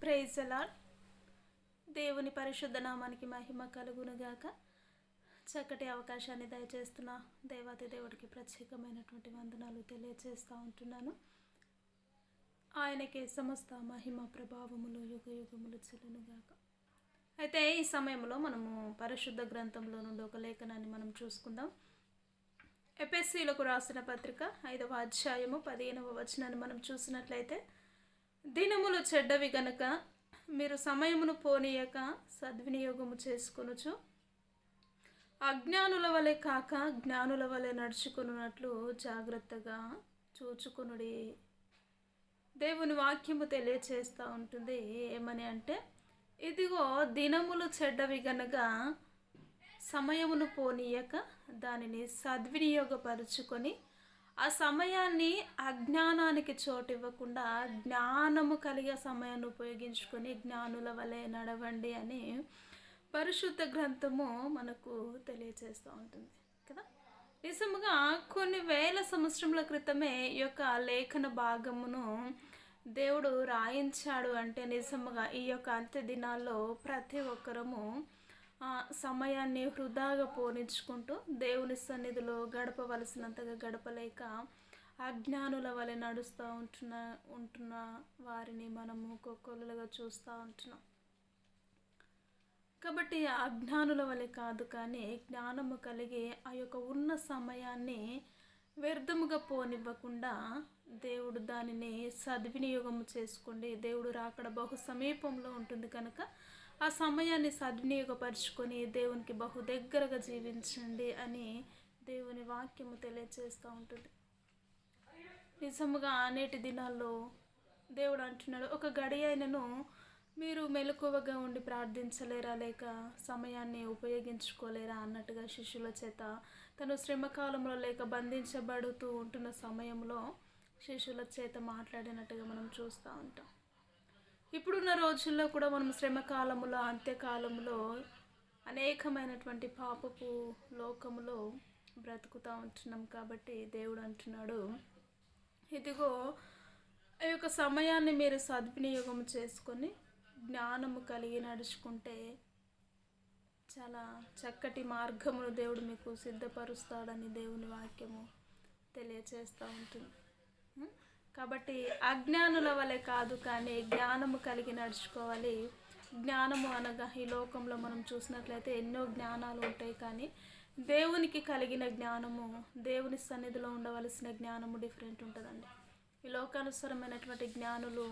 Praise the lord. దేవుని పరిశుద్ధ నామానికి మహిమ కలుగునుగాక. చక్కటి అవకాశాన్ని దయచేస్తున్న దేవాతి దేవుడికి ప్రత్యేకమైనటువంటి వందనాలు తెలియజేస్తూ ఉంటున్నాను. ఆయనకే సమస్త మహిమ ప్రభావములు యుగ యుగములు చెల్లునుగాక. అయితే ఈ సమయంలో మనము పరిశుద్ధ గ్రంథంలో నుండి ఒక లేఖనాన్ని మనం చూసుకుందాం. ఎఫెసీయులకు రాసిన పత్రిక 5వ అధ్యాయము 15వ వచనాన్ని మనం చూసినట్లయితే, దినములు చెడ్డవి గనుక మీరు సమయమును పోనీయక సద్వినియోగము చేసుకొనుచు అజ్ఞానుల వలె కాక జ్ఞానుల వలె నడుచుకున్నట్లు జాగ్రత్తగా చూచుకునుడి. దేవుని వాక్యము తెలియచేస్తూ ఉంటుంది. ఏమని అంటే, ఇదిగో దినములు చెడ్డవి గనక సమయమును పోనీయక దానిని సద్వినియోగపరుచుకొని ఆ సమయాన్ని అజ్ఞానానికి చోటు ఇవ్వకుండా జ్ఞానము కలిగే సమయాన్ని ఉపయోగించుకొని జ్ఞానుల వలె నడవండి అని పరిశుద్ధ గ్రంథము మనకు తెలియజేస్తూ ఉంటుంది కదా. నిజముగా కొన్ని వేల సంవత్సరముల క్రితమే ఈ యొక్క లేఖన భాగమును దేవుడు రాయించాడు అంటే నిజముగా ఈ యొక్క అంత్య దినాల్లో ప్రతి ఒక్కరము సమయాన్ని వృధాగా పోనించుకుంటూ దేవుని సన్నిధిలో గడపవలసినంతగా గడపలేక అజ్ఞానుల వలె నడుస్తూ ఉంటున్న వారిని మనము ఒక్కొక్కరుగా చూస్తూ ఉంటున్నాం. కాబట్టి అజ్ఞానుల వలె కాదు, కానీ జ్ఞానము కలిగి ఆ యొక్క ఉన్న సమయాన్ని వ్యర్థముగా పోనివ్వకుండా దేవుడు దానిని సద్వినియోగము చేసుకోండి. దేవుడు రాకడ బహు సమీపంలో ఉంటుంది కనుక ఆ సమయాన్ని సద్వినియోగపరుచుకొని దేవునికి బహు దగ్గరగా జీవించండి అని దేవుని వాక్యము తెలియజేస్తూ ఉంటుంది. నిజముగా నేటి దినాల్లో దేవుడు అంటున్నాడు, ఒక గడి అయినను మీరు మెలకువగా ఉండి ప్రార్థించలేరా, లేక సమయాన్ని ఉపయోగించుకోలేరా అన్నట్టుగా శిష్యుల చేత తను శ్రమకాలంలో లేక బంధించబడుతూ ఉంటున్న సమయంలో శిష్యుల చేత మాట్లాడినట్టుగా మనం చూస్తూ ఉంటాం. ఇప్పుడున్న రోజుల్లో కూడా మనం శ్రమకాలంలో అంత్యకాలంలో అనేకమైనటువంటి పాపపు లోకములో బ్రతుకుతూ ఉంటున్నాం. కాబట్టి దేవుడు అంటున్నాడు, ఇదిగో ఈ యొక్క సమయాన్ని మీరు సద్వినియోగం చేసుకొని జ్ఞానము కలిగి నడుచుకుంటే చాలా చక్కటి మార్గమును దేవుడు మీకు సిద్ధపరుస్తాడని దేవుని వాక్యము తెలియచేస్తూ ఉంటుంది. కాబట్టి అజ్ఞానుల వలె కాదు, కానీ జ్ఞానము కలిగి నడుచుకోవాలి. జ్ఞానము అనగా ఈ లోకంలో మనం చూసినట్లయితే ఎన్నో జ్ఞానాలు ఉంటాయి, కానీ దేవునికి కలిగిన జ్ఞానము, దేవుని సన్నిధిలో ఉండవలసిన జ్ఞానము డిఫరెంట్ ఉంటుందండి. ఈ లోకానుసరమైనటువంటి జ్ఞానులు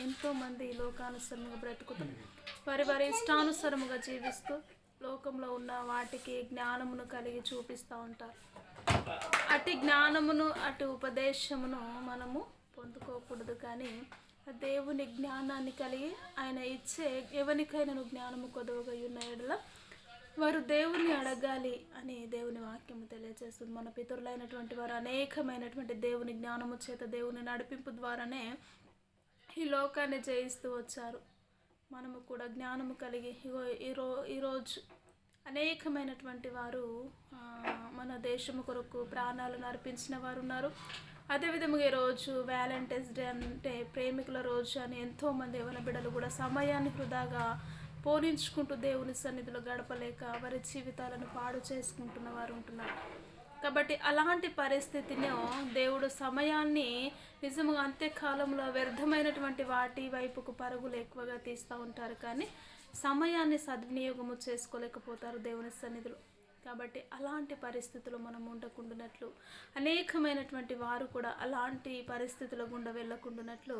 ఎంతోమంది ఈ లోకానుసరంగా బ్రతుకుతూ వారి ఇష్టానుసరముగా జీవిస్తూ లోకంలో ఉన్న వాటికి జ్ఞానమును కలిగి చూపిస్తూ ఉంటారు. అటు జ్ఞానమును అటు ఉపదేశమును మనము పొందుకోకూడదు, కానీ దేవుని జ్ఞానాన్ని కలిగి ఆయన ఇచ్చే ఎవరికైనా జ్ఞానము కొదవగా ఉన్న ఎడల వారు దేవుని అడగాలి అని దేవుని వాక్యము తెలియజేస్తుంది. మన పితరులైనటువంటి వారు అనేకమైనటువంటి దేవుని జ్ఞానము చేత దేవుని నడిపింపు ద్వారానే ఈ లోకాన్ని జయిస్తూ వచ్చారు. మనము కూడా జ్ఞానము కలిగి ఈరోజు అనేకమైనటువంటి వారు మన దేశము కొరకు ప్రాణాలను అర్పించిన వారు ఉన్నారు. అదేవిధంగా ఈరోజు వ్యాలంటైన్స్ డే అంటే ప్రేమికుల రోజు అని ఎంతోమంది యవ్వన బిడ్డలు కూడా సమయాన్ని వృధాగా పోనించుకుంటూ దేవుని సన్నిధిలో గడపలేక వారి జీవితాలను పాడు చేసుకుంటున్న వారు ఉంటున్నారు. కాబట్టి అలాంటి పరిస్థితిని దేవుడు సమయాన్ని నిజంగా అంత్యకాలంలో వ్యర్థమైనటువంటి వాటి వైపుకు పరుగులు ఎక్కువగా తీస్తూ ఉంటారు, కానీ సమయాన్ని సద్వినియోగము చేసుకోలేకపోతారు దేవుని సన్నిధిలో. కాబట్టి అలాంటి పరిస్థితులు మనం ఉండకుండానట్లు, అనేకమైనటువంటి వారు కూడా అలాంటి పరిస్థితుల గుండా వెళ్ళకుండానట్లు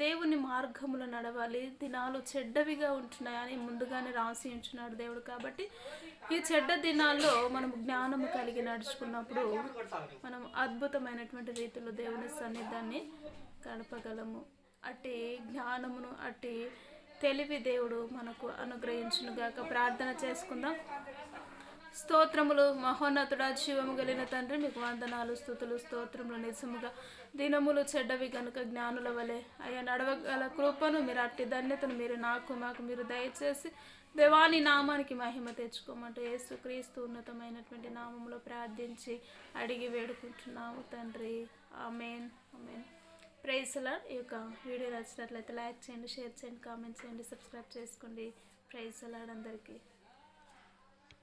దేవుని మార్గములు నడవాలి. దినాలు చెడ్డవిగా ఉంటున్నాయని ముందుగానే రాసి ఉంచున్నాడు దేవుడు. కాబట్టి ఈ చెడ్డ దినాల్లో మనం జ్ఞానము కలిగి నడుచుకున్నప్పుడు మనం అద్భుతమైనటువంటి రీతిలో దేవుని సన్నిధాన్ని గడపగలము. అట్టి జ్ఞానమును అట్టి తెలివి దేవుడు మనకు అనుగ్రహించునుగాక. ప్రార్థన చేసుకుందాం. స్తోత్రములు మహోన్నతుడా, జీవము కలిగిన తండ్రి, మీకు వందనాలు, స్తుతులు, స్తోత్రములు. నిజముగా దినములు చెడ్డవి కనుక జ్ఞానుల వలె అయ్యా నడవగల కృపను మీరు, అట్టి ధన్యతను మీరు మాకు మీరు దయచేసి దేవాని నామానికి మహిమ తెచ్చుకోమంటూ యేసుక్రీస్తు ఉన్నతమైనటువంటి నామంలో ప్రార్థించి అడిగి వేడుకుంటున్నాము తండ్రి. ఆమేన్, ఆమేన్. ప్రైజ్ అలాడ్. ఈ యొక్క వీడియో నచ్చినట్లయితే లైక్ చేయండి, షేర్ చేయండి, కామెంట్ చేయండి, సబ్స్క్రైబ్ చేసుకోండి. ప్రైజ్ అలాడ్ అందరికీ.